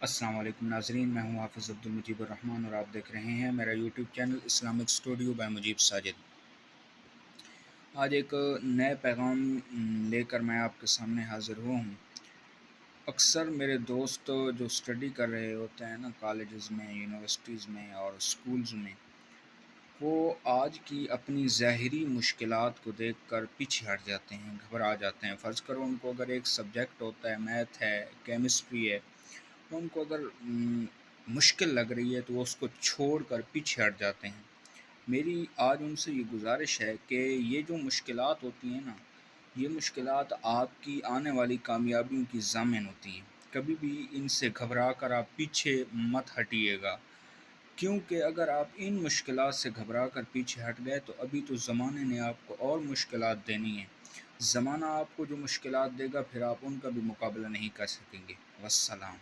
अस्सलाम वालेकुम नाज़रीन, मैं हूं हाफ़िज़ अब्दुल मुजीब रहमान और आप देख रहे हैं मेरा YouTube channel Islamic studio by Mujeeb Sajid. आज एक नए पैगाम लेकर मैं आपके सामने हाज़िर हुआ हूं। अक्सर मेरे दोस्त जो स्टडी कर रहे होते हैं ना कॉलेजेस में, यूनिवर्सिटीज़ में और स्कूल्स में, वो आज की अपनी ज़ाहिरी मुश्किलात को देखकर पीछे हट जाते हैं, घबरा जाते हैं। फ़र्ज़ करो उनको अगर एक सब्जेक्ट होता है, मैथ है, केमिस्ट्री है, तो उनको अगर मुश्किल लग रही है तो वो उसको छोड़कर पीछे हट जाते हैं। मेरी आज उनसे ये गुज़ारिश है कि ये जो मुश्किलात होती हैं ना, ये मुश्किलात आपकी आने वाली कामयाबियों की ज़ामिन होती हैं। कभी भी इनसे घबरा कर आप पीछे मत हटिएगा, क्योंकि अगर आप इन मुश्किलात से घबरा कर पीछे हट गए तो अभी तो ज़माने ने आपको और मुश्किलात देनी है। ज़माना आपको जो मुश्किलात देगा फिर आप उनका भी मुकाबला नहीं कर सकेंगे। वस्सलाम।